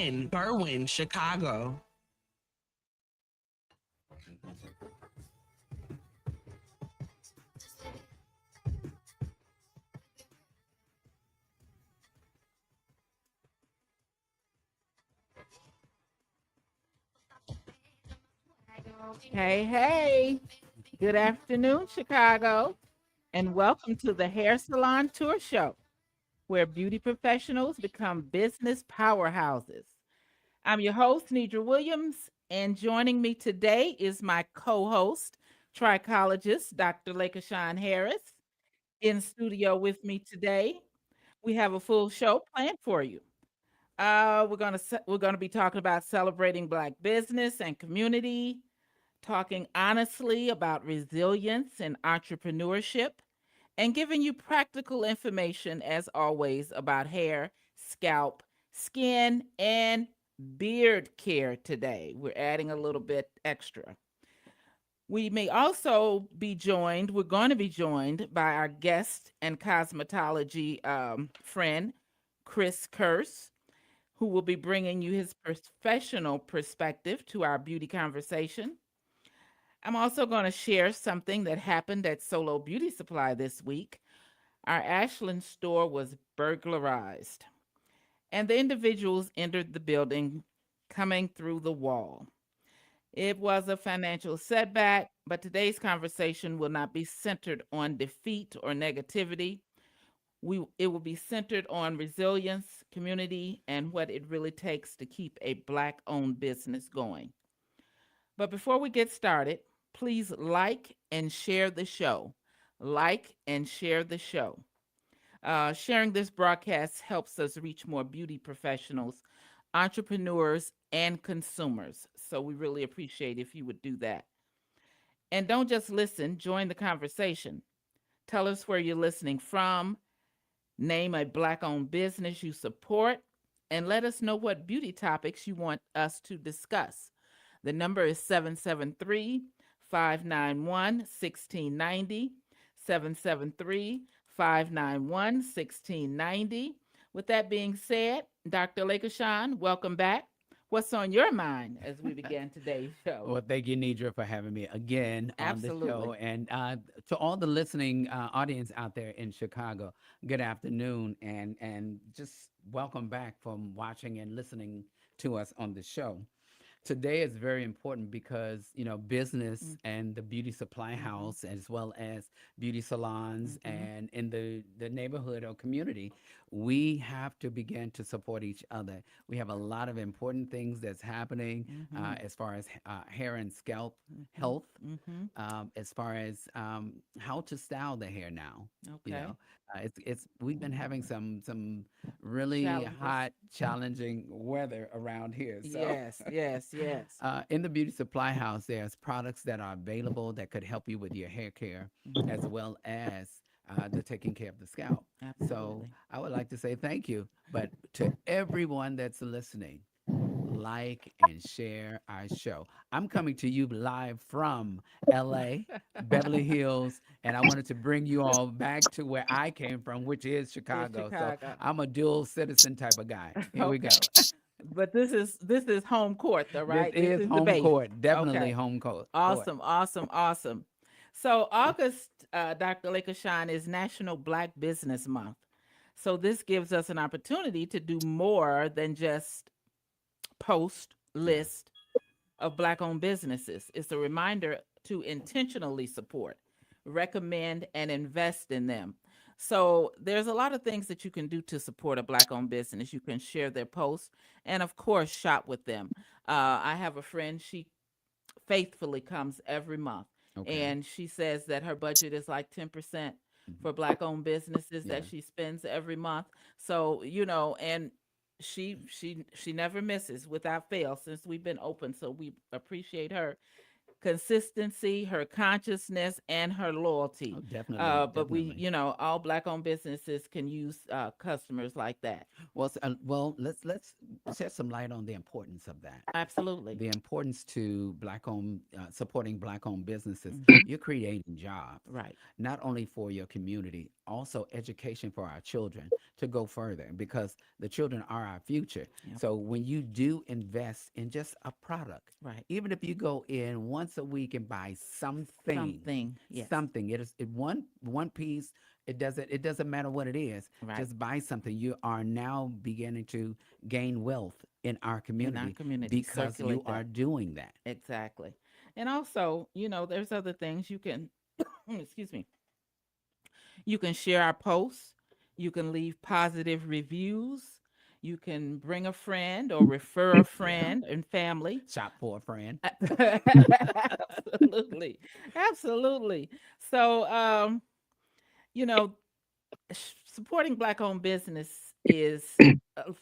in Berwyn, Chicago. Hey, hey. Good afternoon, Chicago, and welcome to the Hair Salon Tour Show, where beauty professionals become business powerhouses. I'm your host, Nidra Williams, and joining me today is my co host, trichologist, Dr. Lakashawn Harris. In studio with me today, we have a full show planned for you. We're gonna be talking about celebrating Black business and community, talking honestly about resilience and entrepreneurship, and giving you practical information, as always, about hair, scalp, skin, and beard care today. We're adding a little bit extra. We may also be joined, we're going to be joined by our guest and cosmetology friend, Chris Curse, who will be bringing you his professional perspective to our beauty conversation. I'm also going to share something that happened at Solo Beauty Supply this week. Our Ashland store was burglarized, and the individuals entered the building coming through the wall. It was a financial setback, but today's conversation will not be centered on defeat or negativity. It will be centered on resilience, community, and what it really takes to keep a Black owned business going. But before we get started, please like and share the show. Like and share the show. Sharing this broadcast helps us reach more beauty professionals, entrepreneurs, and consumers. So we really appreciate if you would do that. And don't just listen, join the conversation. Tell us where you're listening from, name a Black owned business you support, and let us know what beauty topics you want us to discuss. The number is 773 591 1690. 773 591 1690. With that being said, Dr. Lakashawn, welcome back. What's on your mind as we begin today's show? Well, thank you, Nidra, for having me again on the show. Absolutely. And to all the listening audience out there in Chicago, good afternoon, and just welcome back from watching and listening to us on the show. Today is very important because business Mm-hmm. and the beauty supply Mm-hmm. house, as well as beauty salons, Mm-hmm. and in the neighborhood or community, we have to begin to support each other. We have a lot of important things that's happening Mm-hmm. as far as hair and scalp Mm-hmm. health, Mm-hmm. as far as how to style the hair now. You Okay. know, it's we've been having some really Challenges. hot, challenging weather around here. So, Yes, yes, yes. in the beauty supply house, there's products that are available that could help you with your hair care, as Mhm. well as the taking care of the scalp. So, Absolutely. I would like to say thank you, but to everyone that's listening, like and share our show. I'm coming to you live from LA, Beverly Hills, and I wanted to bring you all back to where I came from, which is It's Chicago. So Chicago. I'm a dual citizen type of guy. Here we go. Okay. But this is home court though, This right? This is is the home base. court, definitely Okay. home court. Awesome, awesome, awesome. So August, Dr. Lakashawn, is National Black Business Month. So this gives us an opportunity to do more than just post Yeah. list of Black owned businesses. It's a reminder to intentionally support, recommend, and invest in them. So there's a lot of things that you can do to support a Black owned business. You can share their posts and, of course, shop with them. I have a friend, she faithfully comes every month. Okay. And she says that her budget is like 10% Mhm. for Black owned businesses that Yeah. she spends every month. So, and she never misses without fail since we've been open. So we appreciate her. consistency, her consciousness, and her loyalty. Oh, definitely, But we, definitely. all Black-owned businesses can use customers like that. Well, well, let's shed some light on the importance of that. Absolutely. The importance to black-owned, supporting black-owned businesses. Hmm. You're creating jobs, Right. not only for your community, also education for our children to go further, because the children are our future. Yep. So when you do invest in just a product, Right. even if you go in once a week and buy something, Something. Yes. something, one piece. It doesn't matter what it is. Right. Just buy something. You are now beginning to gain wealth in our In our community community, because you circulate are that. doing that. Exactly. And also, there's other things you can, excuse me, you can share our posts. You can leave positive reviews. You can bring a friend or refer a Yeah. friend and family. Shop for a friend. Absolutely. Absolutely. So, you know, supporting Black owned business is,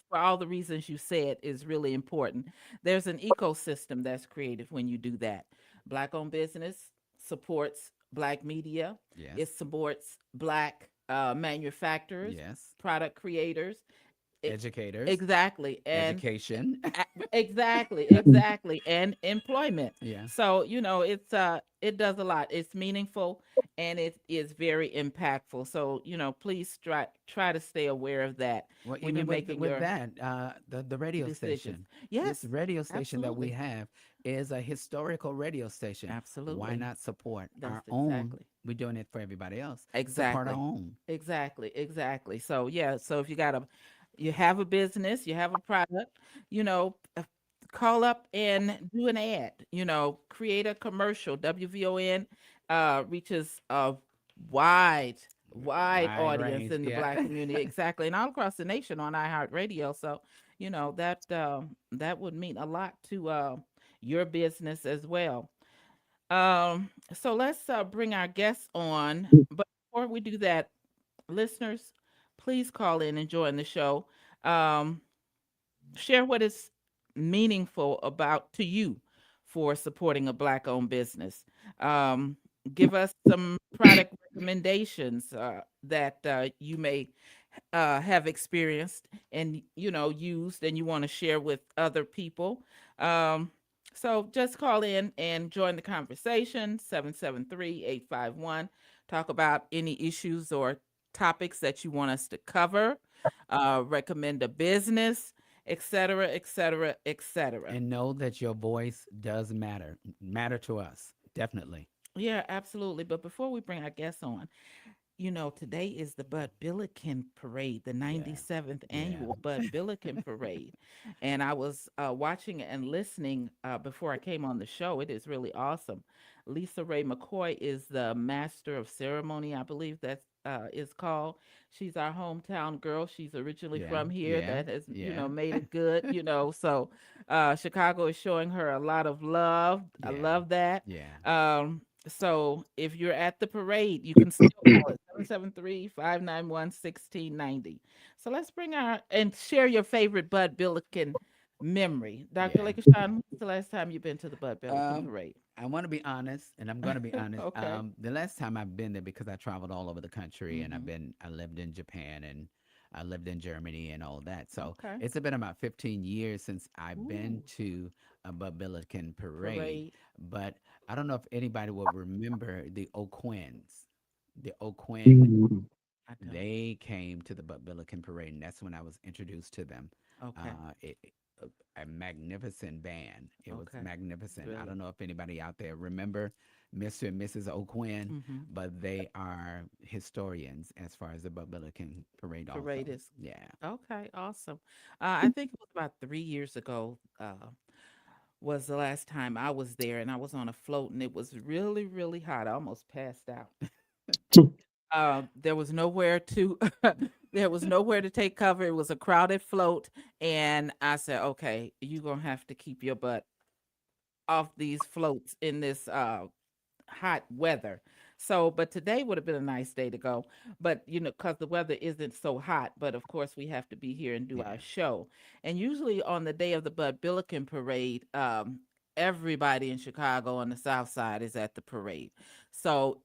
for all the reasons you said, is really important. There's an ecosystem that's created when you do that. Black owned business supports Black media, Yes. it supports Black manufacturers, Yes. product creators. It, Educators. exactly. And Education. exactly, exactly, and employment. Yeah. So it does a lot. It's meaningful and it is very impactful. So please try to stay aware of that Well, when you're even with making with your that, the radio decisions. station, this Yes, radio station that we absolutely, have is a historical radio station. Why absolutely. not support That's our own? exactly, We're doing it for everybody else. Support our exactly, own. exactly, exactly. So yeah, so if you have a business, you have a product, call up and do an ad, create a commercial. WVON reaches a wide, wide Wide audience range. in the Yeah. Black community, exactly, and all across the nation on iHeartRadio. So, that would mean a lot to your business as well. So let's bring our guests on. But before we do that, listeners, please call in and join the show. Um, Share what is meaningful about to you for supporting a Black owned business. Um, Give us some product recommendations that you may have experienced and used and you want to share with other people. So just call in and join the conversation. 773-851. Talk about any issues or topics that you want us to cover, recommend a business, etc., etc., etc. And know that your voice does matter to us. Definitely. Yeah, absolutely. But before we bring our guests on, today is the Bud Billiken Parade, the Yeah. 97th Yeah. annual Bud Billiken Parade. And I was watching and listening before I came on the show. It is really awesome. Lisa Ray McCoy is the master of ceremony, I believe that is called. She's our hometown girl. She's originally Yeah. from here. Yeah. That has, Yeah. made it good, So Chicago is showing her a lot of love. I Yeah. love that. Yeah. So if you're at the parade, you can still call it 773-591-1690. So let's bring our and share your favorite Bud Billiken memory. Dr. Yeah. Lakeshawn, when's the last time you've been to the Bud Billiken Um, parade? I want to be honest, and I'm going to be honest. Okay. The last time I've been there, because I traveled all over the country, and Mm-hmm. I lived in Japan, and I lived in Germany, and all that. So Okay. it's been about 15 years since I've been Ooh, to a Billiken parade. parade. But I don't know if anybody will remember the O'Quins. The O'Quinn, I don't. they came to the Billiken parade, and that's when I was introduced to them. Okay. A magnificent band. It was Okay. magnificent. I Really. don't know if anybody out there remember Mr. and Mrs. O'Quinn, Mm-hmm. but they are historians as far as the Billiken parade Parade also. is Yeah. okay. Awesome. I think it was about 3 years ago. Was the last time I was there, and I was on a float, and it was really, really hot. I almost passed out. There was nowhere to there was nowhere to take cover. It was a crowded float, and I said, "Okay, you're gonna have to keep your butt off these floats in this hot weather." So, but today would have been a nice day to go. But because the weather isn't so hot, but of course we have to be here and do our Yeah. show. And usually on the day of the Bud Billiken Parade, everybody in Chicago on the South Side is at the parade. So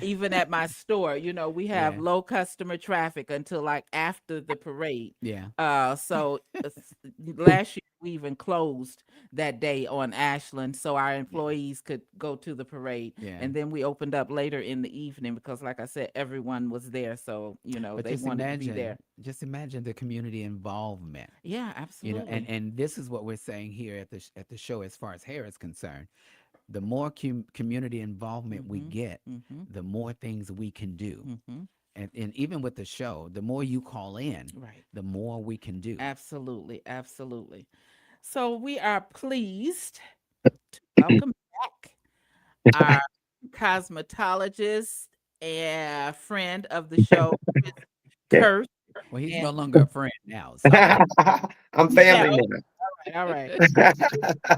even at my store, we have Yeah. low customer traffic until like after the parade. Yeah. So last year we even closed that day on Ashland so our employees could go to the parade. Yeah. And then we opened up later in the evening because, like I said, everyone was there. So, But they wanted to be there. just imagine the community involvement. Yeah, absolutely. And this is what we're saying here at the show as far as hair is concerned. The more community involvement we Mhm, get, mhm, the more things we can do. mhm. And even with the show, the more you call in, Right. the more we can do. Absolutely. Absolutely. So we are pleased to welcome back our cosmetologist and friend of the show, Chris Yeah. Kurth. Well, he's no And longer a friend now. So I'm yeah, family all right. now.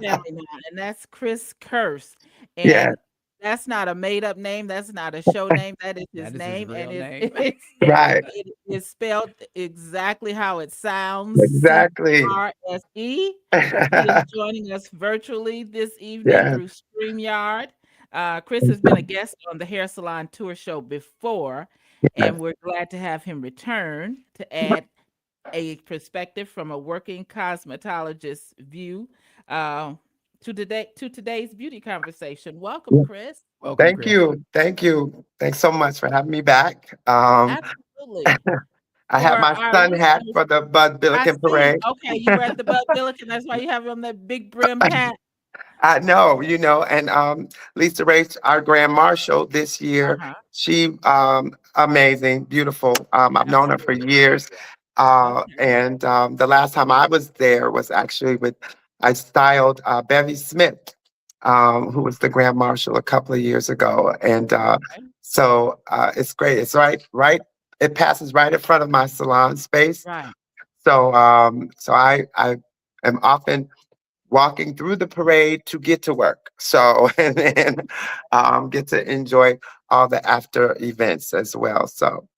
Family now, and that's Chris Kurth. Yeah, And that's not a made up name. That's not a show name. That is his that is his name, and real it's name. right. it is spelled exactly how it sounds. Exactly. CRSE. He is joining us virtually this evening Yeah. through StreamYard. Chris has been a guest on the Hair Salon Tour Show before, and we're glad to have him return to add a perspective from a working cosmetologist's view to today's beauty conversation. Welcome, Chris. Welcome, Thank Chris. you. Thank you. Thanks so much for having me back. Absolutely. I For have my our sun hat listeners, for the Bud I Billiken see. Parade. Okay, you were at the Bud Billiken. That's why you have on that big brimmed hat. I know, and Lisa Rach, our grand marshal this year, Uh-huh. she amazing, beautiful. I've known her for Absolutely. years. Okay. And the last time I was there was actually I styled Bevy Smith, who was the grand marshal a couple of years ago. And Okay. so it's great. It's right. It passes right in front of my salon space. Right. So I am often walking through the parade to get to work. So and then get to enjoy all the after events as well. So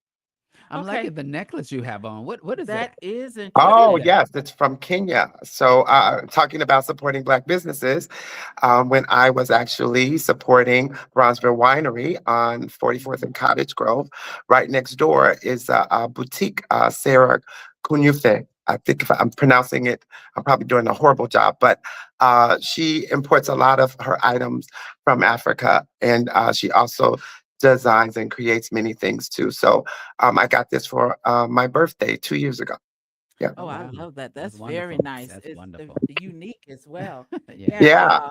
I'm Okay. liking the necklace you have on. What is That that? is What is oh interesting. that? yes, it's from Kenya. So talking about supporting Black businesses, when I was actually supporting Bronzeville Winery on 44th and Cottage Grove, right next door is a boutique, Sarah Kunyufe. I think if I'm pronouncing it, I'm probably doing a horrible job, but she imports a lot of her items from Africa, and she also designs and creates many things too. So I got this for my birthday 2 years ago. Yeah. Oh Oh, I wow. love that. That's That's very wonderful. nice. That's It's wonderful. unique as well. Yeah. Yeah. Yeah.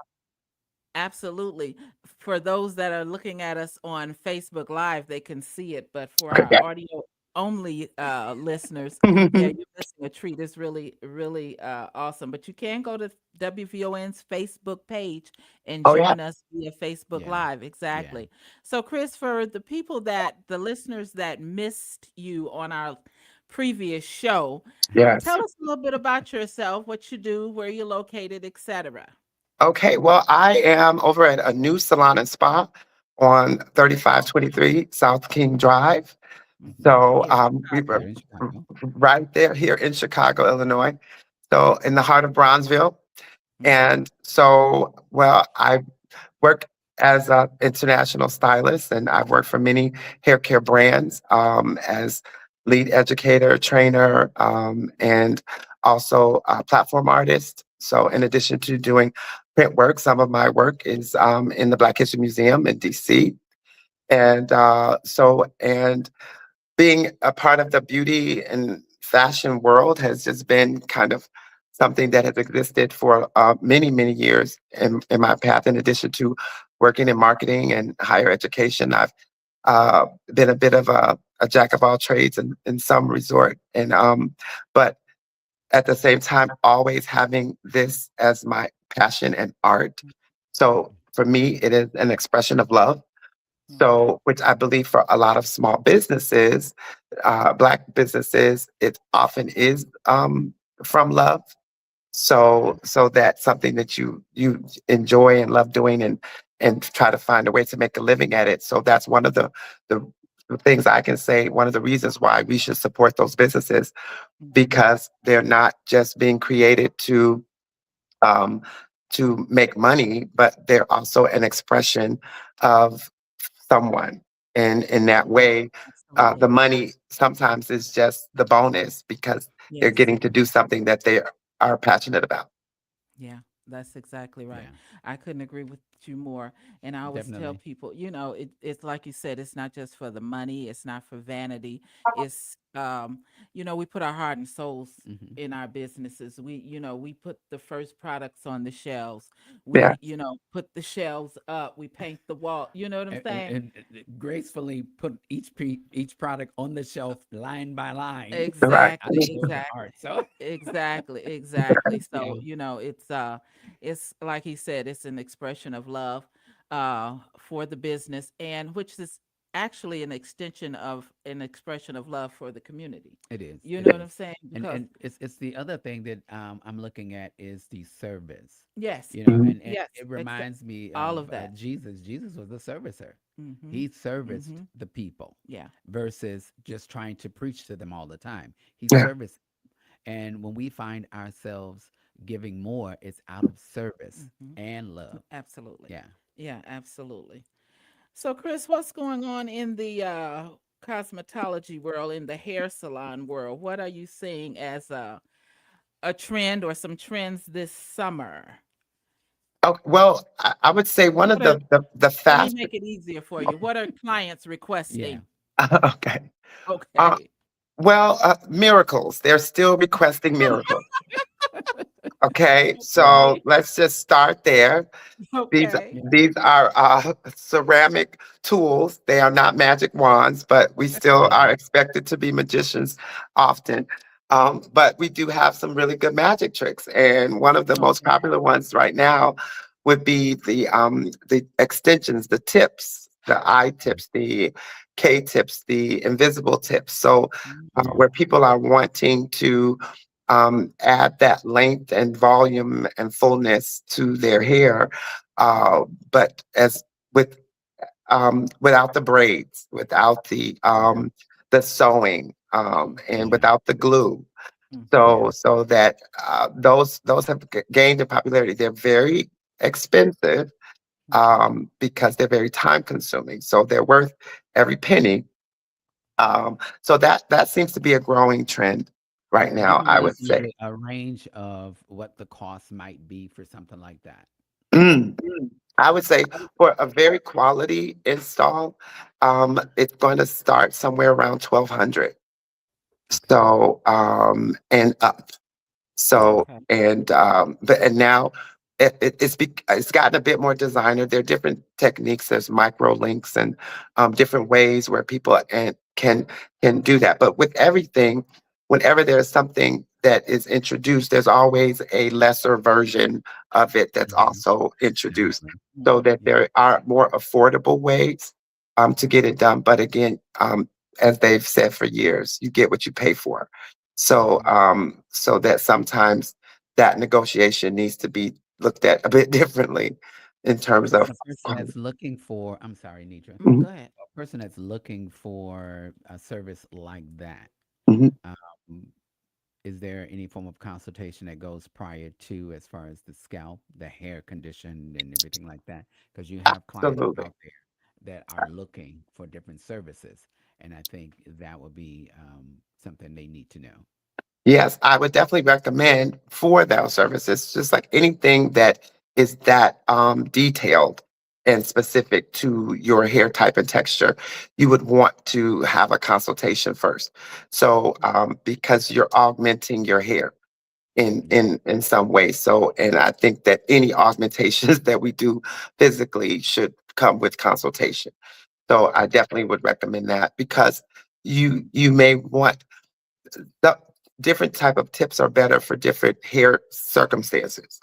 Absolutely. For those that are looking at us on Facebook Live, they can see it, but for our audio only listeners, yeah, you're missing a treat. It's really, really awesome. But you can go to WVON's Facebook page and Oh yeah. join us via Facebook Yeah. Live. Exactly. So, Chris, for the listeners that missed you on our previous show, Yes. tell us a little bit about yourself, what you do, where you're located, etc. Okay. Well, I am over at a new salon and spa on 3523 South King Drive. So Here in we Chicago. were Here in Chicago. right there here in Chicago, Illinois. So in the heart of Bronzeville. Okay. And so, well, I work as an international stylist, and I've worked for many hair care brands as lead educator, trainer, and also a platform artist. So, in addition to doing print work, some of my work is in the Black History Museum in DC. And and being a part of the beauty and fashion world has just been kind of something that has existed for many, many years in my path. In addition to working in marketing and higher education, I've been a bit of a jack of all trades in some resort. And but at the same time, always having this as my passion and art. So for me, it is an expression of love. So, which I believe for a lot of small businesses, Black businesses, it often is from love. So that's something that you enjoy and love doing, and try to find a way to make a living at it. So that's one of the things I can say. One of the reasons why we should support those businesses, because they're not just being created to um, to make money, but they're also an expression of someone. And in that way, Absolutely. the money sometimes is just the bonus because they're Yes. getting to do something that they are passionate about. Yeah, that's exactly right. Yeah, I couldn't agree with you more. And I always tell definitely. people, it's like you said, it's not just for the money, it's not for vanity. It's we put our heart and souls Hmm. in our businesses. We put the first products on the shelves. Yeah, Put the shelves up, we paint the wall. You know what I'm saying? And gracefully put each product on the shelf line by line right. out of Exactly, your heart. So exactly. So, yeah, it's like he said, it's an expression of love for the business, and which is actually an expression of love for the community. it is. You It know what I'm is. saying? And Because and it's the other thing that I'm looking at is the service. yes, Mhm. And yes, it exactly. reminds me All of of that. Jesus. Jesus was a servicer. Mhm. He serviced Mhm. the people Yeah. versus just trying to preach to them all the time. He Yeah, serviced. And when we find ourselves giving more, it's out of service Mhm. and love. Absolutely. Yeah. Yeah, absolutely. So, Chris, what's going on in the cosmetology world, in the hair salon world? What are you seeing as a trend or some trends this summer? oh, well, I would say one of What are the Let me fast. make it easier for you. What are clients Yeah. requesting? Okay. Uh, Okay. well, miracles. They're still requesting miracles. Okay, so Okay. let's just start there. These Okay. Yeah. these are ceramic tools. They are not magic wands, but we still Yeah. are expected to be magicians often. But we do have some really good magic tricks, and one of the most Okay. popular ones right now would be the extensions, the tips, the eye tips, the K tips, the invisible tips. So Mhm. where people are wanting to add that length and volume and fullness to their hair, but as with without the braids, without Yeah. the sewing, and Yeah. without the glue. Mhm. Yeah. So that those have gained in popularity. They're very expensive Mhm. because they're very time consuming. So they're worth every penny. So that seems to be a growing trend right Give now, I me would say. a range of what the cost might be for something like that. Mm. I would say for a very quality install, it's going to start somewhere around 1,200. Okay. And up. So, Okay. and now it's gotten a bit more designer. There are different techniques. There's micro links and different ways where people can do that. But with everything, whenever there's something that is introduced, there's always a lesser version of it that's Mhm. also introduced, Definitely. so Mhm. that Yeah. there are more affordable ways to get it done. But again, as they've said for years, you get what you pay for. So, Mhm. so that sometimes that negotiation needs to be looked at a bit differently in terms And of. a person that's looking for, I'm sorry, Nidra, Mm, Mhm, go ahead. a person that's looking for a service like that, mhm. um, is there any form of consultation that goes prior to as far as the scalp, the hair condition, and everything like that? Because you have clients Absolutely. out there that are looking for different services, and I think that would be something they need to know. Yes, I would definitely recommend for those services, just like anything that is that detailed and specific to your hair type and texture, you would want to have a consultation first. So, because you're augmenting your hair Yeah. in some way. So, and I think that any augmentations that we do physically should come with consultation. So, I Okay. definitely would recommend that because you may want the different type of tips are better for different hair circumstances.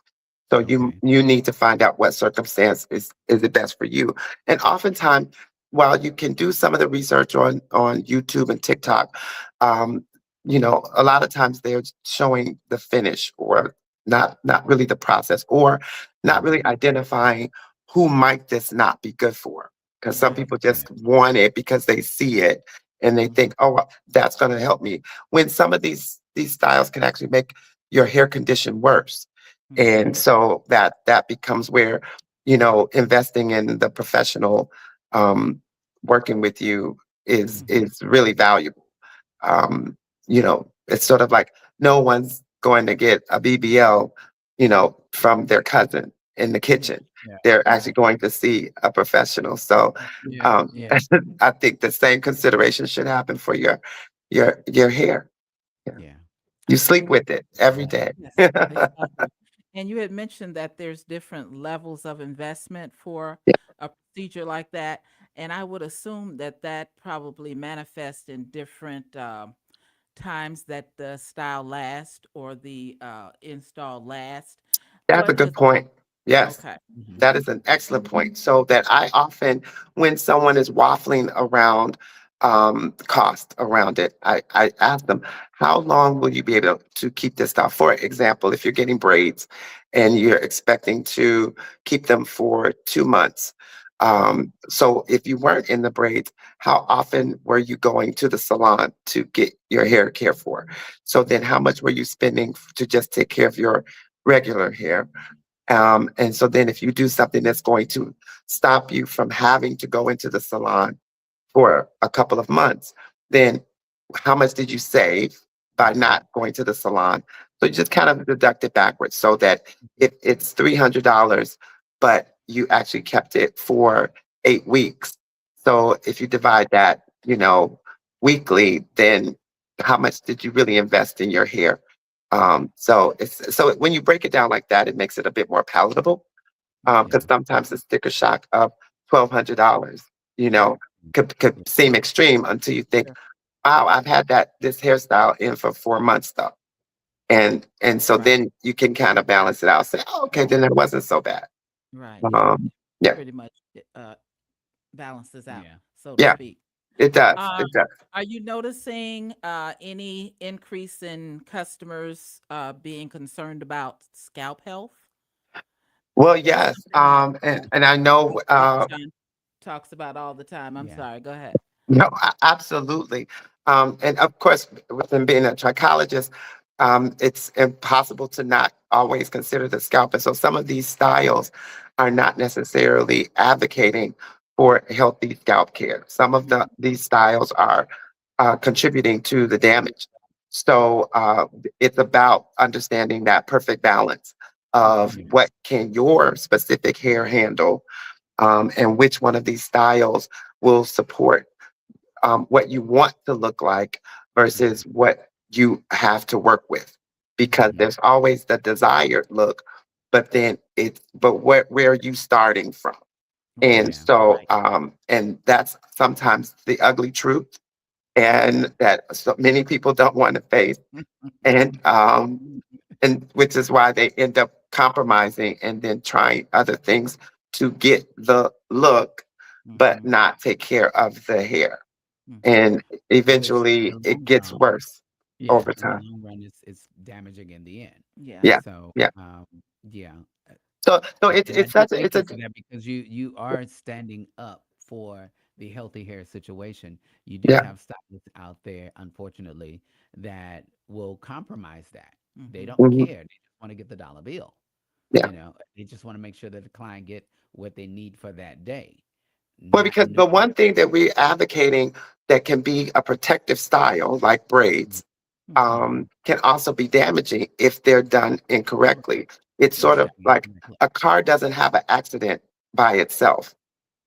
So Okay. you need to find out what circumstance is the best for you. And oftentimes, while you can do some of the research on YouTube and TikTok, um, a lot of times they're showing the finish or not really the process or not Hmm. really identifying who might this not be good for. Because some Yeah. people Yeah. just want it because they see it and they Mhm. think, oh, well, that's going to help me. When some of these styles can actually make your hair condition worse. Mhm. And so that becomes where, investing in the professional, um, working with you is Mhm. is really valuable. Um, it's sort of like no one's going to get a BBL, from their cousin in the Yeah. kitchen. Yeah. They're Yeah. actually going to see a professional. So, Yeah. um, Yeah. I think the same consideration should happen for your hair. Yeah. Yeah. You sleep And with it every day. yes, exactly. And you had mentioned that there's different levels of investment for Yeah, a procedure like that. And I would assume that that probably manifests in different times that the style lasts or the install lasts. that's a What good does, point. Yes. okay. Mhm. That is an excellent point. So that I often, when someone is waffling around cost around it, I ask them, how long will you be able to keep this style? For example, if you're getting braids and you're expecting to keep them for 2 months. So if you weren't in the braids, how often were you going to the salon to get your hair care for? So then how much were you spending to just take care of your regular hair? And so then if you do something that's going to stop you from having to go into the salon for a couple of months, then how much did you save by Mhm. not going to the salon? So you just kind of deduct it backwards so that if it's $300, but you actually kept it for 8 weeks. So if you divide that, weekly, then how much did you really invest in your hair? So when you break it down like that, it makes it a bit more palatable. Because Yeah. sometimes the sticker shock of $1,200, you know, could Yeah. seem extreme until you think, Sure. wow, I've had this hairstyle in for 4 months though. And so Right. then you can kind of balance it out. Say, oh, okay, then it wasn't so bad. Right. Yeah. Um, yeah, Pretty much balances out, Yeah. so to yeah, speak. it does. Um, It does. are you noticing any increase in customers being concerned about scalp health? Well, That's yes. something that And I know, John talks about all the time. I'm Yeah. sorry. Go ahead. no, absolutely. And of course, with them being a trichologist, it's impossible to not always consider the scalp. And so some of these styles are not necessarily advocating for healthy scalp care. Some of these styles are contributing to the damage. So it's about understanding that perfect balance of Yeah. what can your specific hair handle, and which one of these styles will support what you want to look like Mhm. versus what you have to work with. Because Mhm. there's always the desired look, but where are you starting from? Right. And Yeah. so, Right. and that's sometimes the ugly truth, and that so many people don't want to face. And and which is why they end up compromising and then trying other things to get the look, but Mm-hmm. not take care of the hair. Mm-hmm. And Which in eventually the it long gets run, worse yeah, over in the time. long run, it's damaging in the end. Yeah. Yeah, So, yeah. yeah, uh, So it's and I it's do such a thank it's you a for that because you are standing up for the healthy hair situation. You do yeah. have stylists out there, unfortunately, that will compromise that. They Mm-hmm. don't Mhm. care. They just want to get the dollar bill. Yeah. They just want to make sure that the client get what they need for that day, Well, not because the knowing. one thing that we're advocating that can be a protective style, like Mhm. braids, Mm-hmm. can also be damaging if they're done incorrectly. It's If sort it's of done like incorrectly. a car doesn't have an accident by itself.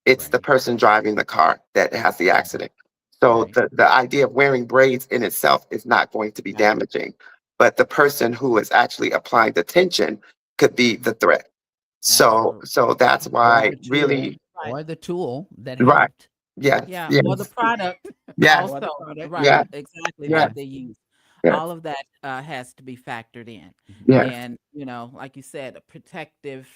It's the Right. person driving the car that has the Right. accident. So Right. the idea of wearing braids in itself is not going to be Not damaging, but the person who is actually applying the tension could be Mm-hmm. the threat. So Absolutely. so that's or why the tool really Right. or the tool that right. helped. Yes, Yeah. Or the yes, product yes, Or the also. product. Right. yes, Yeah. Exactly. yes, That Yeah. they use. yes, All of that has to be factored in. Mhm. yes. And, like you said, a protective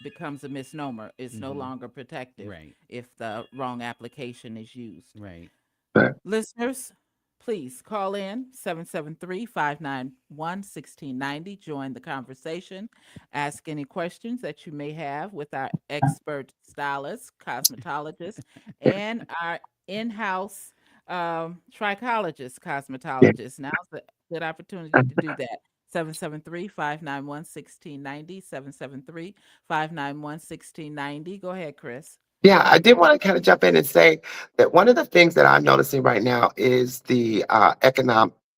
becomes a misnomer. It's no Mhm. longer protective Right. if the wrong application is used. Right. Right. Listeners, please call in 773-591-1690. Join the conversation. Ask any questions that you may have with our expert stylist, cosmetologist, and our in-house trichologist, Yeah. cosmetologist. Now's a good opportunity to do that. 773-591-1690. 773-591-1690. Go ahead, Chris. Yeah, I did want to kind of jump in and say that one of the things that I'm noticing right now is the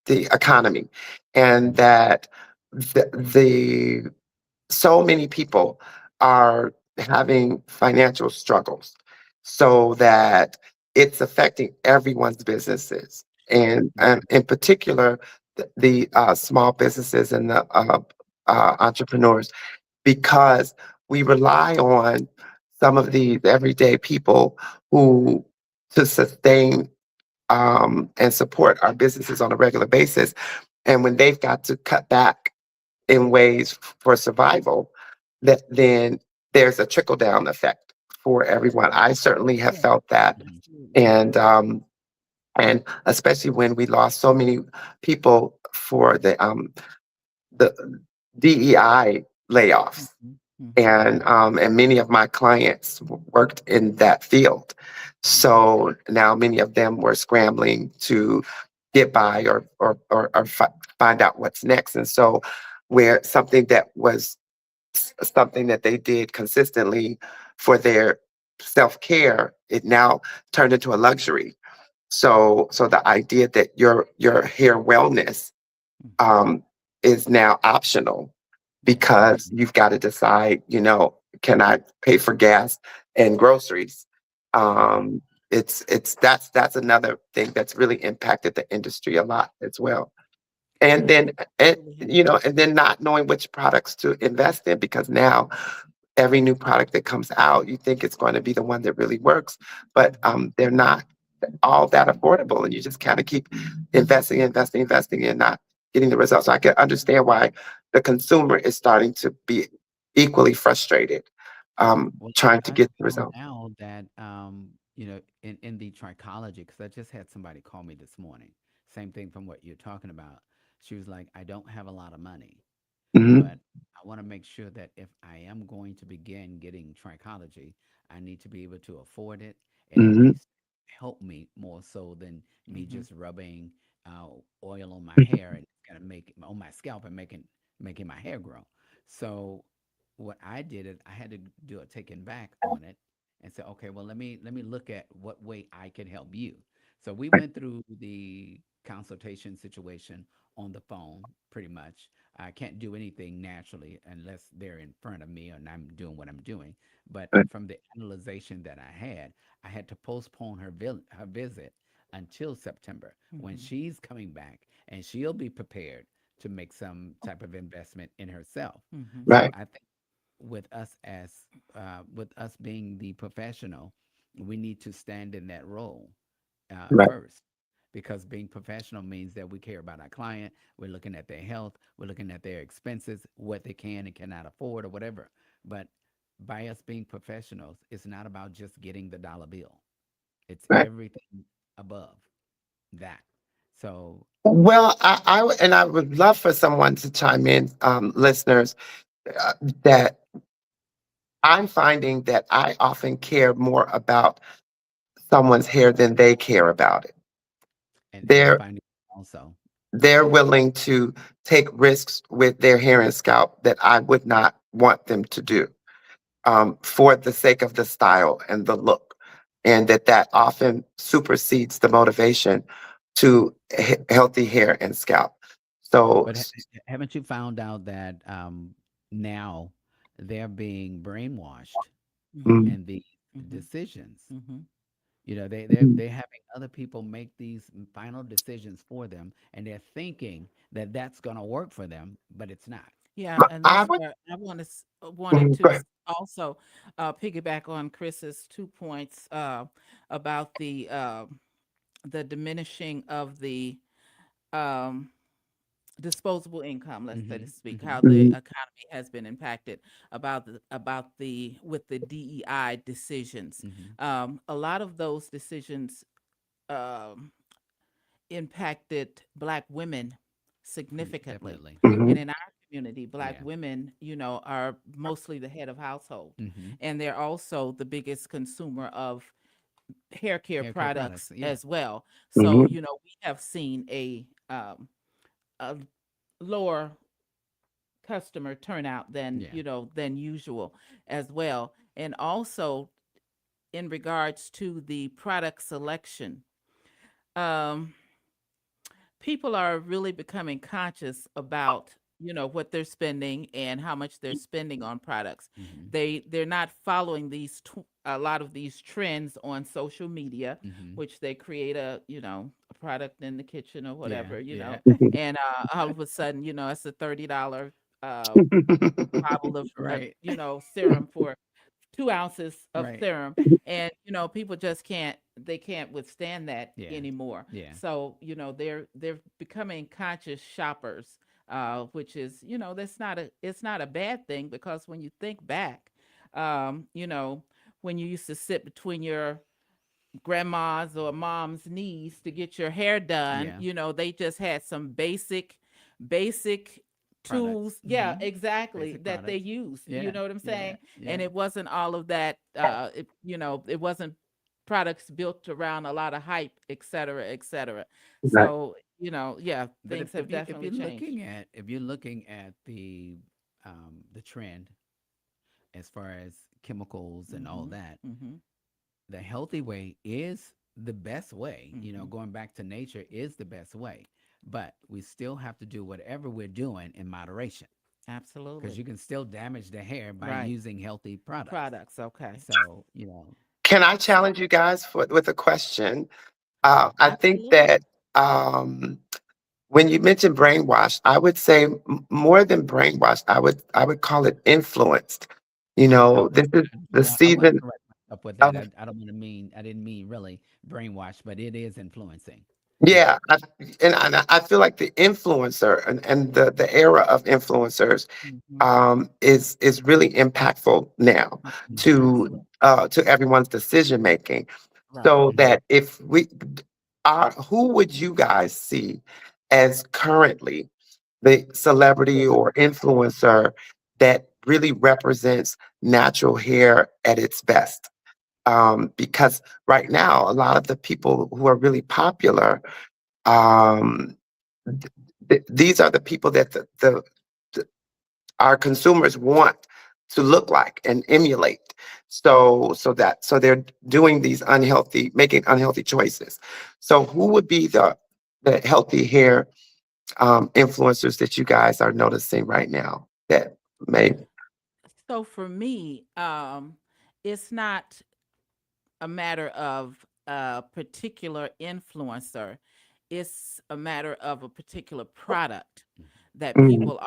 economy, and that the so many people are having financial struggles, so that it's affecting everyone's businesses, and in particular the small businesses and the entrepreneurs, because we rely on some of these everyday people who to sustain and support our businesses on a regular basis. And when they've got to cut back in ways for survival, that then there's a trickle down effect for everyone. I certainly have Yeah, felt that, Mhm. absolutely. and especially when we lost so many people for the DEI layoffs, Mhm, mhm, and many of my clients worked in that field. mhm. So now many of them were scrambling to get by or find out what's next. And so where something that was something that they did consistently for their self-care, it now turned into a luxury. So the idea that your hair wellness Mhm. um, is now optional, Yeah. because you've got to decide, can I pay for gas and groceries? Um, it's that's another thing that's really impacted the industry a lot as well. And It then and really has. and then not knowing which products to invest in, because now every new product that comes out, you think it's going to be the one that really works, but Mhm. they're not all that affordable, and you just kind of keep investing, and not getting the results. So I can understand why the consumer is starting to be equally frustrated, Well, trying to I get the found result. out that in the trichology, because I just had somebody call me this morning. Same thing from what you're talking about. She was like, I don't have a lot of money, Hmm. but I want to make sure that if I am going to begin getting trichology, I need to be able to afford it, and it Hmm. needs to help me more so than me Mhm. just rubbing uh, oil on my hair and it's gonna make on my scalp and making my hair grow. So what I did is I had to do a taking back on it and say, okay, well let me look at what way I can help you. So we went through the consultation situation on the phone pretty much. I can't do anything naturally unless they're in front of me and I'm doing what I'm doing. But from the analyzation that I had to postpone her visit until September when Mhm. she's coming back and she'll be prepared to make some type of investment in herself. Mhm. So Right, I think with us being the professional, we need to stand in that role right, first, because being professional means that we care about our client. We're looking at their health, we're looking at their expenses, what they can and cannot afford, or whatever. But by us being professionals, it's not about just getting the dollar bill. It's right. everything above that. So, Well, I would love for someone to chime in, listeners, uh, that I'm finding that I often care more about someone's hair than they care about it. and I'm They're finding also. they're willing to take risks with their hair and scalp that I would not want them to do, for the sake of the style and the look, and that often supersedes the motivation to healthy hair and scalp. So, But haven't you found out that now they're being brainwashed Mhm. mm, in the Mhm. decisions? Mhm. You know, mm. they're having other people make these final decisions for them, and they're thinking that that's going to work for them, but it's not. Yeah, But and I that's would, where I wanted go to ahead. also piggyback on Chris's 2 points about the diminishing of the um, disposable income, let's say to Hmm. speak, Hmm. how the Mhm, economy has been impacted about the with the DEI decisions. Hmm. A lot of those decisions um, impacted Black women significantly. Definitely. And mhm, in our community, Black Yeah. women, are mostly the head of household. Hmm. And they're also the biggest consumer of hair care Hair care products. products Yeah. as well. So, mhm, we have seen a lower. customer turnout than Yeah. than usual as well. And also in regards to the product selection, um, people are really becoming conscious about what they're spending and how much they're spending on products. Mm-hmm. They're not following a lot of these trends on social media, Mm-hmm. which they create a product in the kitchen or Yeah. whatever, Yeah. and all of a sudden, it's a $30 uh bottle of Right. serum for 2 ounces of Right. serum. And people just can't withstand that Yeah. anymore. Yeah. So they're becoming conscious shoppers, which is it's not a bad thing, because when you think back, when you used to sit between your grandma's or mom's knees to get your hair done, Yeah. they just had some basic Products. tools. Yeah, Mm-hmm. exactly, Basic that they products. used. You Yeah. know what I'm Yeah. saying? Yeah. And it wasn't all of that. It wasn't products built around a lot of hype, et cetera, et cetera. Right. So yeah, But things have if definitely you're changed. looking at the trend as far as chemicals and all Mm-hmm. that, Mm-hmm. the healthy way is the best way. Mm-hmm. Going back to nature is the best way. But we still have to do whatever we're doing in moderation, because Absolutely. you can still damage the hair by Right. using healthy products. Products. Okay. So, Can I challenge you guys with a question? I think Absolutely. that um, when you mentioned brainwashed, I would say more than brainwashed, I would call it influenced. Okay. This is the I want to season correct myself with that. of I don't want to mean, I didn't mean really brainwash, but it is influencing. Yeah. yeah, and I feel like the influencer and the era of influencers Mm-hmm. is really impactful now Mhm. Absolutely. to everyone's decision making. Right. So Mhm. that if we are, who would you guys see as currently the celebrity or influencer that really represents natural hair at its best? Because right now, a lot of the people who are really popular, um, these are the people that the our consumers want to look like and emulate. So they're doing these making unhealthy choices. So who would be the healthy hair influencers that you guys are noticing right now that may So for me, it's not a matter of a particular influencer. It's a matter of a particular product Mhm. that mm, people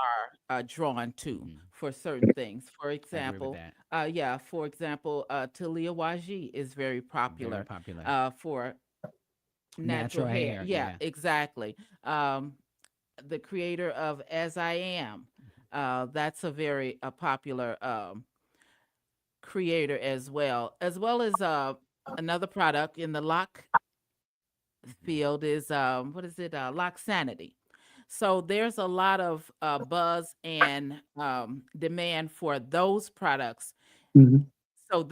are drawn to Mhm. for certain things. For I agree with example, that. Talia Waji is very Very popular popular. for natural Natural hair. hair. Yeah, Yeah. exactly. Um, the creator of As I Am, that's a very popular creator, as well as another product in the lock Mhm. field is what is it, lock sanity. So there's a lot of buzz and demand for those products. mhm, So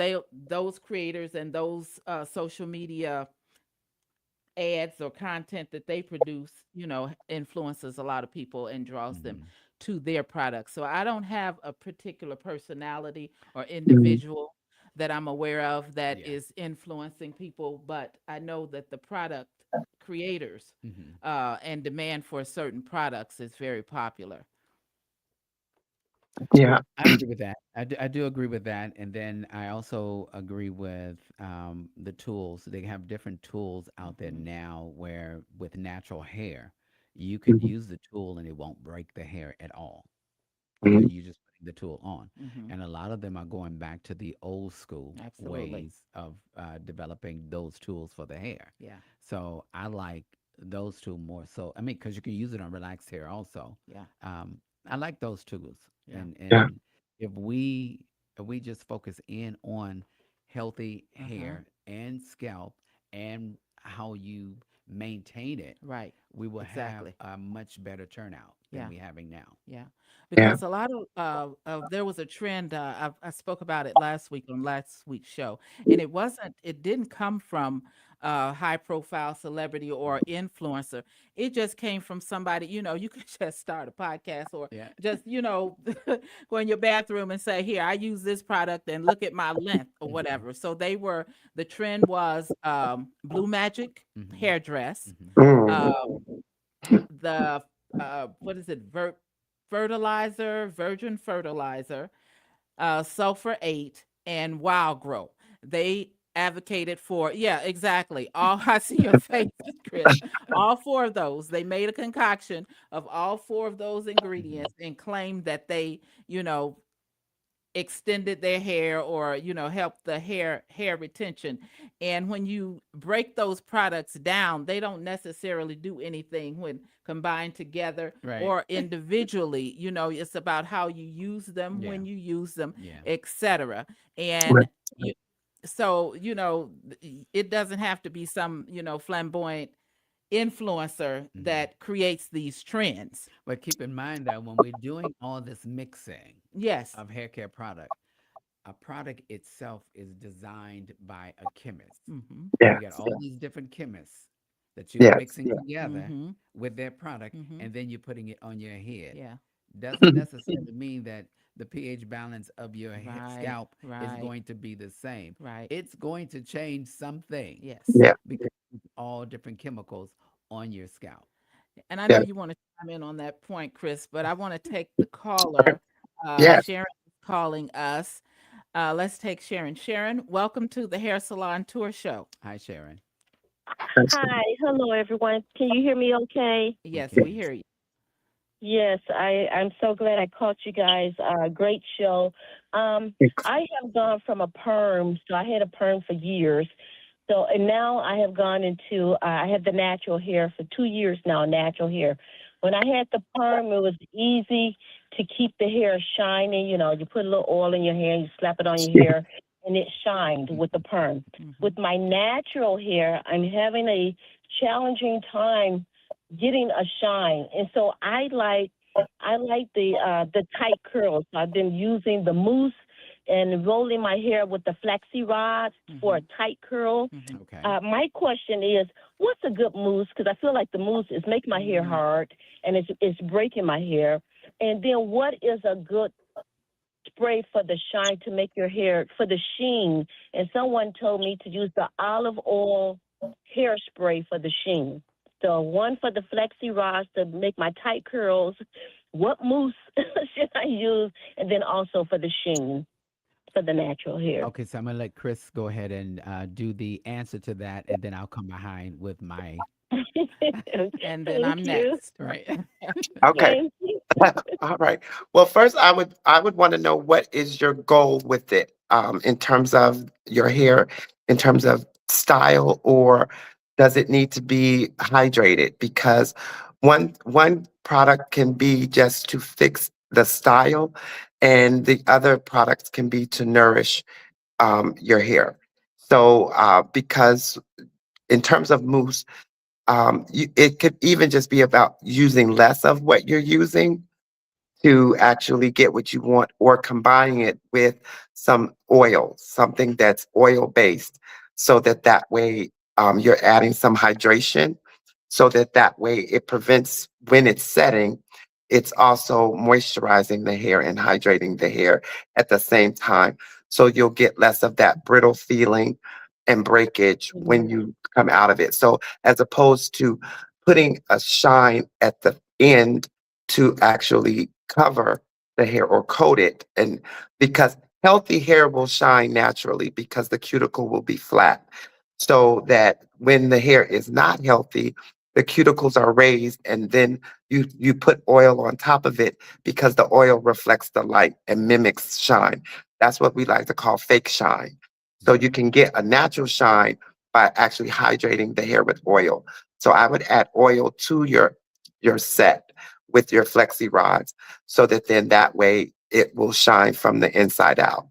those creators and those social media ads or content that they produce, influences a lot of people and draws them Mhm. to their products. So I don't have a particular personality or mhm. individual that I'm aware of that Yeah. is influencing people, but I know that the product creators Mhm. and demand for certain products is very popular. Yeah. I agree with that. I do agree with that. And then I also agree with the tools. They have different tools out there Hmm. now where with natural hair, you could Mhm, use the tool and it won't break the hair at all, because mhm. you're just putting the tool on. Hmm. And a lot of them are going back to the old school Absolutely. ways of developing those tools for the hair. Yeah. So I like those two more so. I mean, because you can use it on relaxed hair also. Yeah. I like those tools. Yeah. And if we just focus in on healthy Uh-huh. hair and scalp and how you maintain it, Right. we will have Exactly. a much better turnout than Yeah. we having now. Yeah, Yeah. because a lot of there was a trend. I spoke about it last week on last week's show, and it didn't come from high profile celebrity or influencer. It just came from somebody, you could just start a podcast or Yeah. just, go in your bathroom and say, here, I use this product and look at my length or Mhm. whatever. So the trend was Blue Magic Mhm. hairdress, Mhm. Mm. um, the, what is it, fertilizer, virgin fertilizer, Sulfur 8, and Wild Grow. They advocated for, yeah, exactly. All I see your face, Chris. All four of those. They made a concoction of all four of those Mhm. ingredients and claimed that they, you know, extended their hair or helped the hair retention. And when you break those products down, they don't necessarily do anything when combined together Right. or individually. It's about how you use them, Yeah. when you use them, Yeah. etc. Right. And you, so it doesn't have to be some flamboyant influencer Mhm. that creates these trends. But keep in mind that when we're doing all this mixing Yes. of hair care product, a product itself is designed by a chemist. Mhm. So you got Yes. all these different chemists that you're Yes. mixing Yeah. together Mhm. with their product, Mhm. and then you're putting it on your head. Yeah. Doesn't necessarily mean that the pH balance of your Right, scalp is right, going to be the same. right. It's going to change some things Yes. Yeah. because it's all different chemicals on your scalp. And I know Yeah. you want to chime in on that point, Chris, but I want to take the caller. Yes. Sharon is calling us. Let's take Sharon. Sharon, welcome to the Hair Salon Tour Show. Hi, Sharon. That's Hi, hello everyone. Can you hear me okay? We Yes, we can. hear you. Yes, I'm so glad I caught you guys. Great show. good. I have gone from a perm, so I had a perm for years. So and now I have gone into I had the natural hair for 2 years now, natural hair. When I had the perm, it was easy to keep the hair shiny. You put a little oil in your hair, you slap it on your hair, and it shined with the perm. Mhm. With my natural hair, I'm having a challenging time getting a shine, and so I like the tight curls. So I've been using the mousse and rolling my hair with the flexi rods for a Mhm. tight curl. Mhm. Okay. My question is, what's a good mousse? Because I feel like the mousse is making my hair Mm. hard and it's breaking my hair. And then what is a good spray for the shine to make your hair for the sheen? And someone told me to use the olive oil hairspray for the sheen. So one for the flexi rods to make my tight curls. What mousse should I use? And then also for the sheen for the natural hair. Okay, so I'm gonna let Chris go ahead and do the answer to that, and then I'll come behind with my And then Thank I'm you. next. right. Okay. Thank you. All right. Well, first, I would want to know what is your goal with it, in terms of your hair, in terms of style, or does it need to be hydrated? Because one product can be just to fix the style, and the other products can be to nourish your hair. So, because in terms of mousse, it could even just be about using less of what you're using to actually get what you want, or combining it with some oil, something that's oil based, so that way you're adding some hydration, so that way it prevents, when it's setting, it's also moisturizing the hair and hydrating the hair at the same time. So you'll get less of that brittle feeling and breakage when Mhm. you come out of it. So as opposed to putting a shine at the end to actually cover the hair or coat it, and because healthy hair will shine naturally because the cuticle will be flat, so that when the hair is not healthy, the cuticles are raised, and then you put oil on top of it because the oil reflects the light and mimics shine. That's what we like to call fake shine. So you Mhm. can get a natural shine by actually hydrating the hair with oil. So I would add oil to your set with your flexi rods, so that then that way it will shine from the inside out.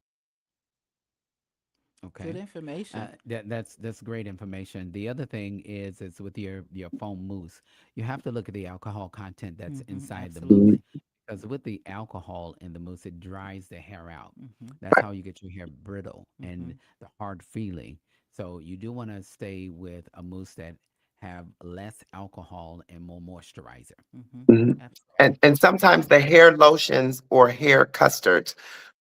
Good Okay. information. That's great information. The other thing is with your foam mousse, you have to look at the alcohol content that's inside the Mm. Absolutely. mousse, because with the alcohol in the mousse, it dries the hair out. Mhm. That's how you get your hair brittle and Mhm. the hard feeling. So you do want to stay with a mousse that have less alcohol and more moisturizer. Mhm. Absolutely. And sometimes the hair lotions or hair custards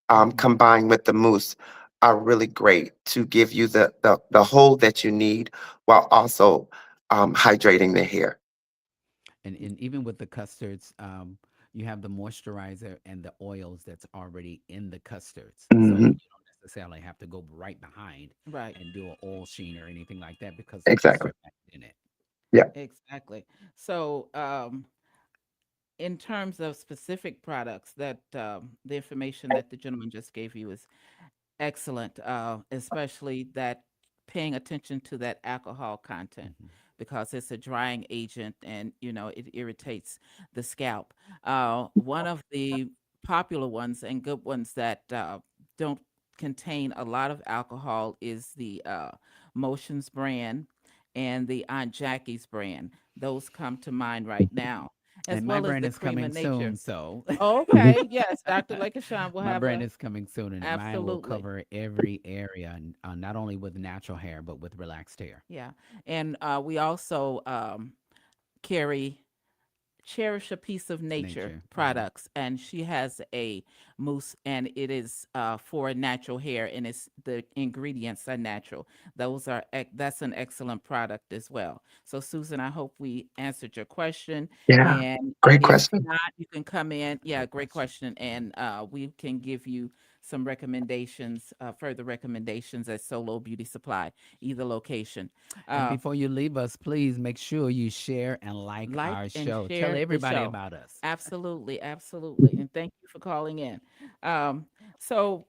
Mhm. combined with the mousse are really great to give you the hold that you need while also hydrating the hair. And even with the custards, you have the moisturizer and the oils that's already in the custards. So you Hmm. don't necessarily have to go right behind Right. and do an oil sheen or anything like that because the Exactly. custard has it in it. Yeah. Exactly. So, in terms of specific products, that the information that the gentleman just gave you is excellent, especially that paying attention to that alcohol content Mhm. because it's a drying agent and it irritates the scalp. One of the popular ones and good ones that don't contain a lot of alcohol is the Motions brand and the Aunt Jackie's brand. Those come to mind right now, as And my well as brand the is Cream coming of Nature. soon, so Mhm. Okay, yes, Dr. Lakashawn will my have brand a is coming soon, and mine will absolutely. cover every area, not only with natural hair but with relaxed hair. Yeah. And we also carry Cherish a Piece of Nature Nature. products, and she has a mousse, and it is for natural hair, and it's the ingredients are natural. That's an excellent product as well. So, Susan, I hope we answered your question, Yeah. and Great if question. not, you can come in. Yeah, Great great question. question, and we can give you some recommendations, further recommendations at Solo Beauty Supply, either location. And Uh, before you leave us, please make sure you share and like like our and show. Tell share the everybody show. about us. Absolutely, absolutely. And thank you for calling in. Um, so,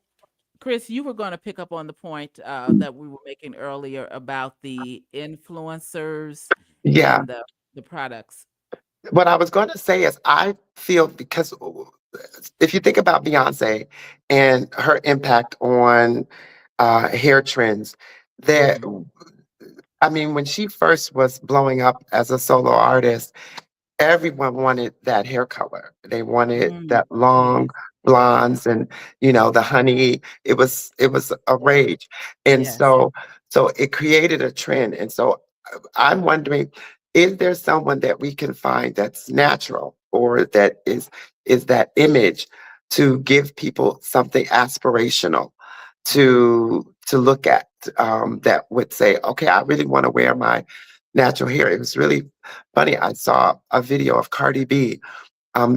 Chris, you were going to pick up on the point that we were making earlier about the influencers Yeah. and the products. What I was going to say is I feel because if you think about Beyonce and her impact on hair trends, that Hmm. I mean, when she first was blowing up as a solo artist, everyone wanted that hair color. They wanted Mm, that long yes, yes, blondes and the honey. It was a rage. And yes. so it created a trend. And so I'm wondering, is there someone that we can find that's natural or that is that image to give people something aspirational to look at, that would say, okay, I really want to wear my natural hair. It was really funny. I saw a video of Cardi B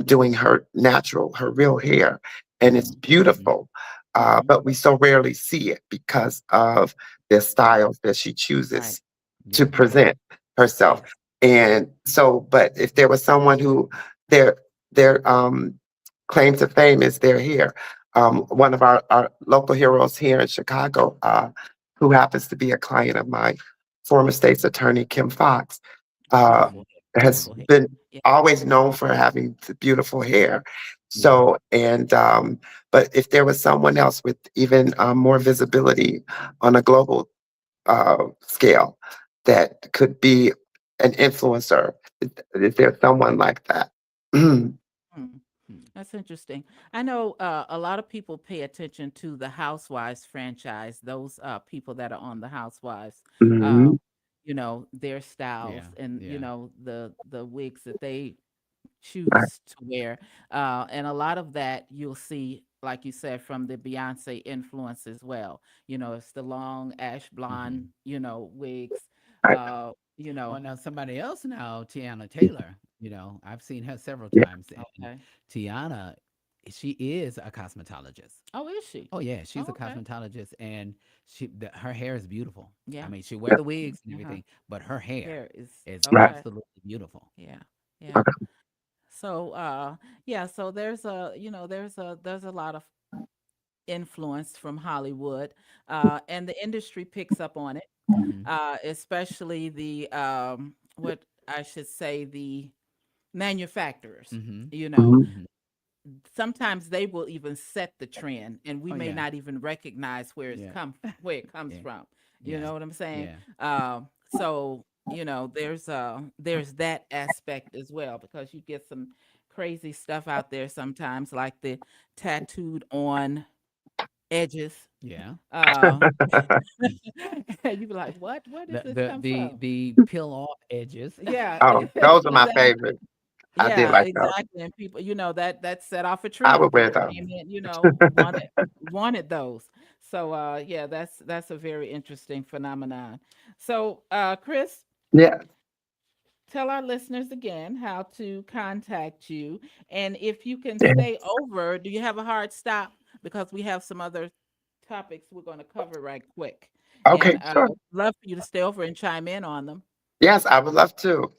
doing her real hair, and it's Mhm. beautiful. Hmm. But we so rarely see it because of the styles that she Right. chooses to Yeah. present herself. Yes. And so, but if there was someone who their their claim to fame is their hair, one of our local heroes here in Chicago, who happens to be a client of mine, former state's attorney Kim Fox, uh, Beautiful, has beautiful hair. been Yeah. always known for having the beautiful hair. Yeah. So, and but if there was someone else with even more visibility on a global scale that could be an influencer, is there someone like that? Mm. Mhm. That's interesting. I know a lot of people pay attention to the Housewives franchise, those people that are on the Housewives, uh, Mhm. their styles Yeah. and, Yeah. the wigs that they Right. choose to wear. And a lot of that you'll see, like you said, from the Beyonce influence as well. It's the long ash blonde, Mhm. wigs, Right. uh, you Well, know, now somebody else now, Tiana Taylor. I've seen her several Yeah. times, and okay. Tiana, she is a cosmetologist. Oh, is she? Oh yeah, she's Oh, a okay. cosmetologist, and her hair is beautiful. I Yeah. mean, she wear Yeah. the wigs and Uh-huh. everything, but her hair Hair is is Right. okay. absolutely beautiful. Yeah. Yeah. Okay. So yeah, so there's a lot of influence from Hollywood, and the industry picks up on it, Hmm. especially the what I should say, the manufacturers. Hmm. You know, Mhm. Hmm. sometimes they will even set the trend, and we Oh may yeah, not even recognize yeah, where it comes yeah, from. You yeah, know what I'm saying? yeah. So there's that aspect as well because you get some crazy stuff out there sometimes, like the tattooed on edges. Yeah. Uh, and you be like, what? Where does The this the come the from? the peel off edges. Yeah, Oh, those are my exactly. favorite. I did Yeah, like those. exactly. And people, that set off a I trend. would wear People those. came in, wanted those. So yeah, that's a very interesting phenomenon. So Chris, Yeah. tell our listeners again how to contact you. And if you can Yeah. stay over, do you have a hard stop? Because we have some other topics we're going to cover right quick. Okay, And sure. love for you to stay over and chime in on them. Yes, I would love to.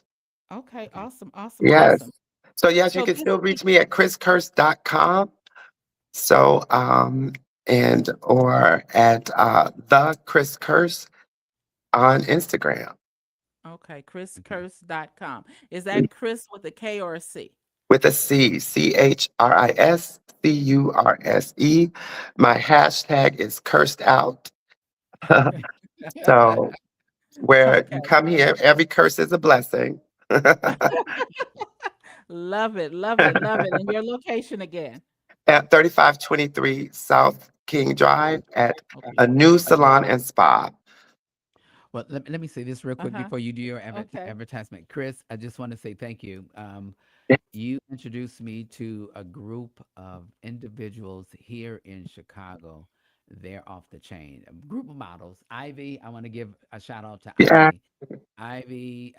Okay, Okay. awesome, awesome, Yes. awesome. So yes, you So can this still week, reach me at chriscurse.com. So and or at the Chris Curse on Instagram okay, Okay. chriscurse.com. Is that Chris with a K or a C? with a C, CHRISCURSE. My hashtag is cursed out. So where Okay, you come here, every curse is a blessing. love it, love it, love it. And your location again. At 3523 South King Drive at Okay. a new salon and spa. Well, let me say this real quick Uh-huh. before you do your Okay. advertisement. Chris, I just want to say thank you. You introduced me to a group of individuals here in Chicago. They're off the chain. A group of models. Ivy, I want to give a shout out to Yeah. Ivy. Ivy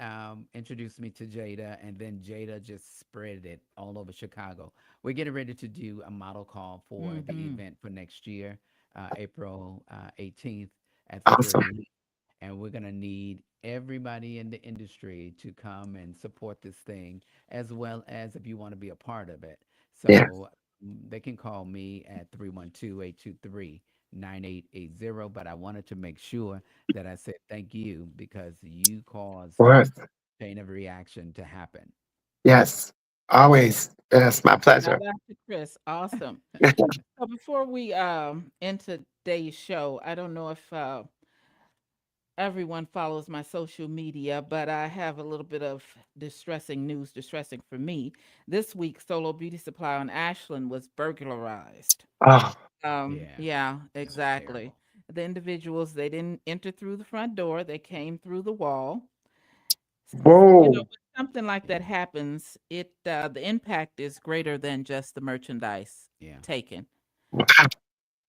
introduced me to Jada, and then Jada just spread it all over Chicago. We're getting ready to do a model call for the Mm-hmm. event for next year, April 18th at the Awesome. Riviera, and we're going to need everybody in the industry to come and support this thing, as well as if you want to be a part of it. Yeah. So they can call me at 312-823-9880. But I wanted to make sure that I said thank you because you caused Worth. chain of reaction to happen. Yes. Always. Yes, my Shout pleasure. out to Chris. Awesome. So before we end today's show, I don't know if everyone follows my social media, but I have a little bit of distressing news, distressing for me. This week, Solo Beauty Supply on Ashland was burglarized. Oh, Yeah, Yeah, that's exactly. terrible. The individuals, they didn't enter through the front door, they came through the wall. whoa. When something like that Yeah, happens, the impact is greater than just the merchandise yeah. taken.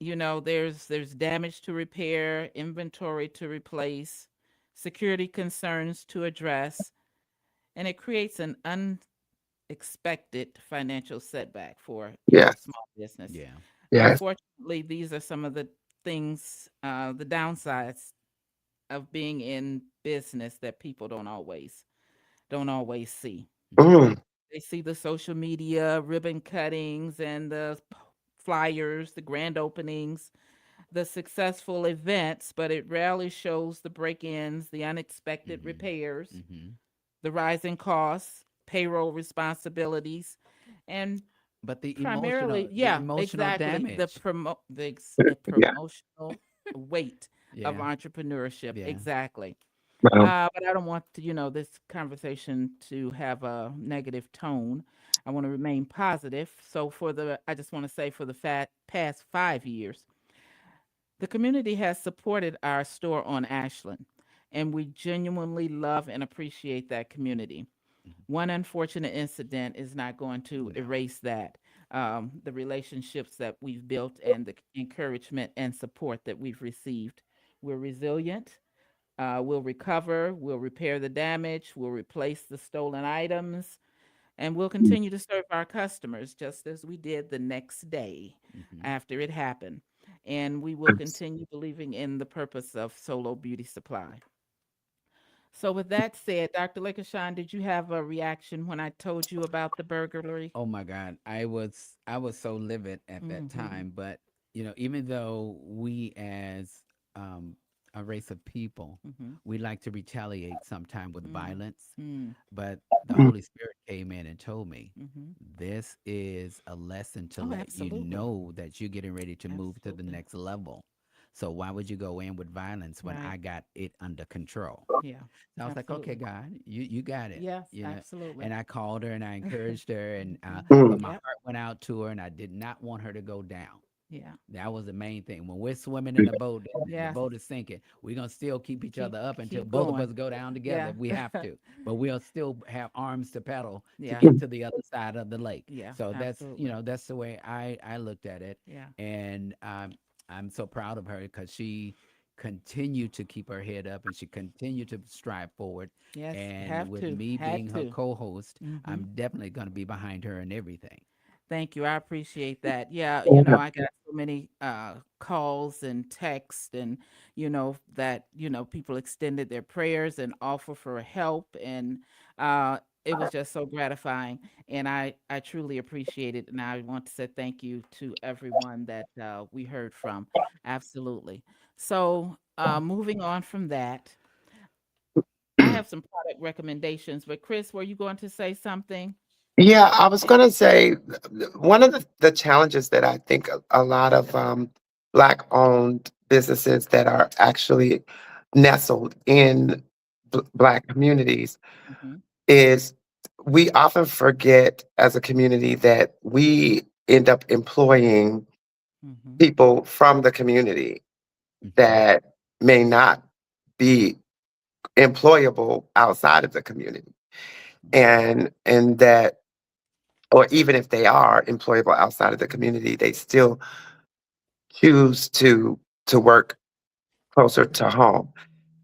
There's damage to repair, inventory to replace, security concerns to address, and it creates an unexpected financial setback for Yes. small business. Yeah. Yes. Unfortunately, these are some of the things, the downsides of being in business that people don't always see. Hmm. Mm, They see the social media ribbon cuttings and the flyers, the grand openings, the successful events, but it rarely shows the break-ins, the unexpected Hmm. repairs, Hmm. the rising costs, payroll responsibilities, and But primarily, the yeah, emotional exactly, damage. the yeah. promotional weight of Yeah. entrepreneurship, Yeah. exactly. Well, But I don't want this conversation to have a negative tone. I want to remain positive. So I just want to say for the past 5 years, the community has supported our store on Ashland, and we genuinely love and appreciate that community. Mhm. One unfortunate incident is not going to No. erase that. The relationships that we've built and the encouragement and support that we've received. We're resilient. We'll recover. We'll repair the damage. We'll replace the stolen items. And we'll continue to serve our customers just as we did the next day Hmm. after it happened. And we will continue believing in the purpose of Solo Beauty Supply. So, with that said, Dr. Lakershawn, did you have a reaction when I told you about the burglary? Oh my God, I was so livid at that Mm-hmm. time. But even though we as um, a race of people, Mm-hmm. we like to retaliate sometime with violence, Mm-hmm. but the Holy Spirit came in and told me Mm-hmm. this is a lesson to Oh, let you absolutely. know that you're getting ready to move to the Absolutely. next level. So why would you go in with violence when Right. I got it under control? Yeah. I was like, okay, Absolutely. God, you got it, Yes, you know. absolutely. And I called her and I encouraged her, and Mm-hmm. but mm, my Yep. heart went out to her, and I did not want her to go down. Yeah. That was the main thing. When we're swimming in a boat and the Yes. boat is sinking, we're gonna still keep each Keep other up until keep both of going. us go down together Yeah. if we have to. But we'll still have arms to pedal to Yeah. get to the other side of the lake. Yeah. So that's Absolutely. that's the way I looked at it, Yeah. and I'm so proud of her because she continued to keep her head up and she continued to strive forward. Yes. And Have with to. me Had being her to. co-host, Hmm. I'm definitely going to be behind her in everything. Thank you. I appreciate that. Yeah, Yeah. I got so many calls and texts and that people extended their prayers and offer for help and it was just so gratifying and I truly appreciate it and I want to say thank you to everyone that we heard from. Absolutely. So, moving on from that, I have some product recommendations, but Chris, were you going to say something? Yeah, I was gonna say one of the challenges that I think a lot of Black-owned businesses that are actually nestled in Black communities Mhm. is we often forget as a community that we end up employing Mhm. people from the community Hmm. that may not be employable outside of the community, and that, or even if they are employable outside of the community, they still choose to work closer to home.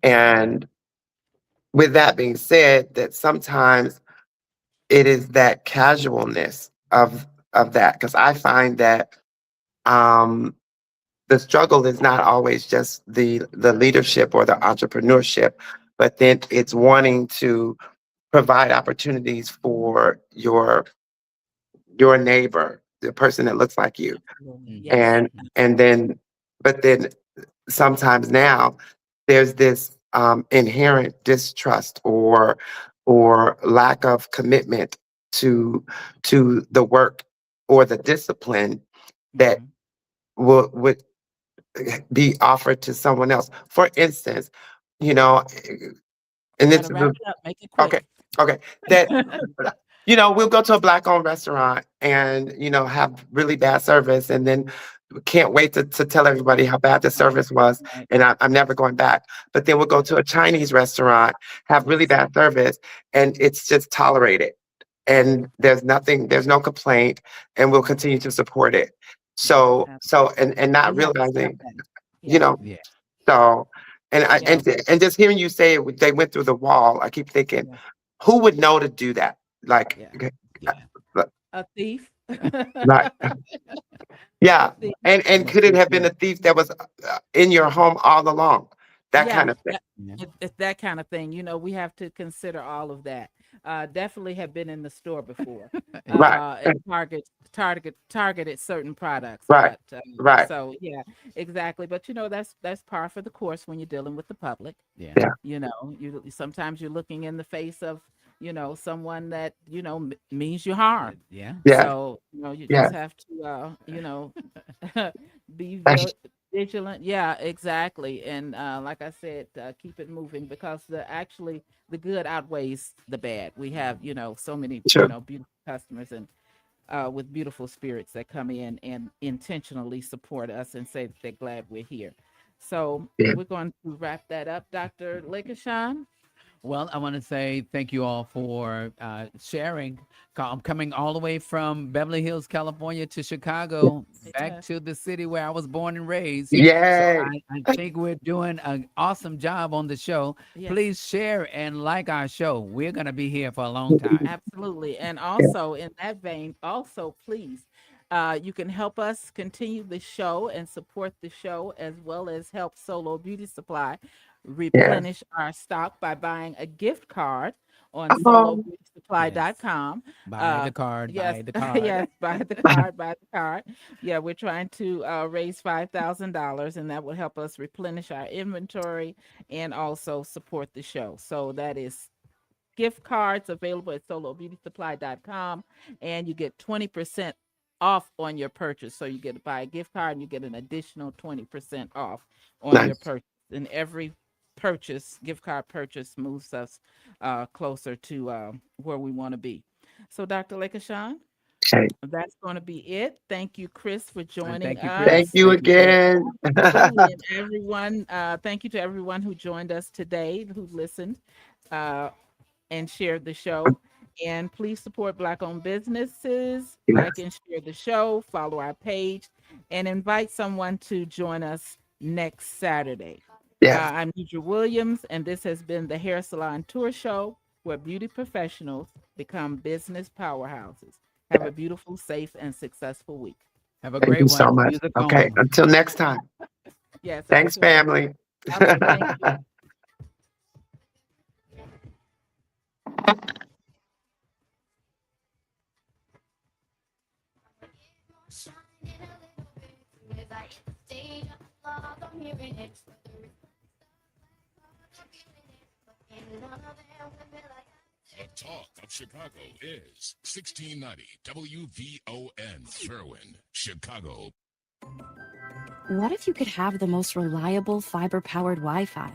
And with that being said, that sometimes it is that casualness of that, because I find that um, the struggle is not always just the leadership or the entrepreneurship, but then it's wanting to provide opportunities for your neighbor, the person that looks like you. Absolutely. Yes. Hmm. And then but then sometimes now there's this inherent distrust or lack of commitment to the work or the discipline that Mhm. would be offered to someone else. For instance, you know, and Gotta this wrap is it up, make it okay, quick. okay, that we'll go to a Black-owned restaurant and, have really bad service, and then can't wait to tell everybody how bad the Right, service was, right. and I'm never going back. But then we'll go to a Chinese restaurant, have really Yes. bad service, and it's just tolerated, and there's no complaint, and we'll Yeah, continue to support it. yeah, And not we have to stop realizing, that. you Yeah, know, Yeah. so, yeah, and just hearing you say they went through the wall, I keep thinking, yeah, who would know to do that? Like, yeah. Yeah. A thief. like, A yeah, thief. and Most could it have been definitely. a thief that was in your home all along? That kind Yeah, of thing. Yeah. it's that kind of thing. We have to consider all of that. Definitely have been in the store before. Yeah. Right, And targeted certain products, right, but right. so yeah, exactly. But that's par for the course when you're dealing with the public. Yeah. Yeah, You sometimes you're looking in the face of someone that means you harm. Yeah. yeah, So you just yeah. have to be That's vigilant. Yeah, exactly. And like I said, keep it moving because the good outweighs the bad. We have so many true. beautiful customers and with beautiful spirits that come in and intentionally support us and say that they're glad we're here. So Yeah. we're going to wrap that up, Dr. Lakashan. Well, I want to say thank you all for sharing. I'm coming all the way from Beverly Hills, California to Chicago, back Yeah. to the city where I was born and raised. So Yay. I think we're doing an awesome job on the show. Yes. Please share and like our show. We're going to be here for a long time. Absolutely. And also in that vein, also please, you can help us continue the show and support the show as well as help Solo Beauty Supply Yeah. replenish our stock by buying a gift card on Oh, Yes. solobeautysupply.com. Buy Uh the card, yes, buy the card. yes, buy the card, buy the card. Yeah, we're trying to raise $5,000 and that will help us replenish our inventory and also support the show. So that is gift cards available at solobeautysupply.com and you get 20% off on your purchase. So you get to buy a gift card and you get an additional 20% off on your nice. purchase. And every gift card purchase moves us closer to where we want to be. So Dr. Lakashan? Okay. That's going to be it. Thank you, Chris, for joining thank you, us. Chris. Thank you Thank you, Chris. again. And everyone, thank you to everyone who joined us today, who listened and shared the show. And please support Black-owned businesses, like and share the show, follow our page, and invite someone to join us next Saturday. Yes. I'm Deidre Williams, and this has been the Hair Salon Tour Show, where beauty professionals become business powerhouses. Have a beautiful, safe, and successful week. Have a Thank great you one. so much. Music Okay. on. Until next time. Yes. Thanks, until- family. Okay, thank you. The talk of Chicago is 1690 WVON, Fairwind, Chicago. What if you could have the most reliable fiber-powered Wi-Fi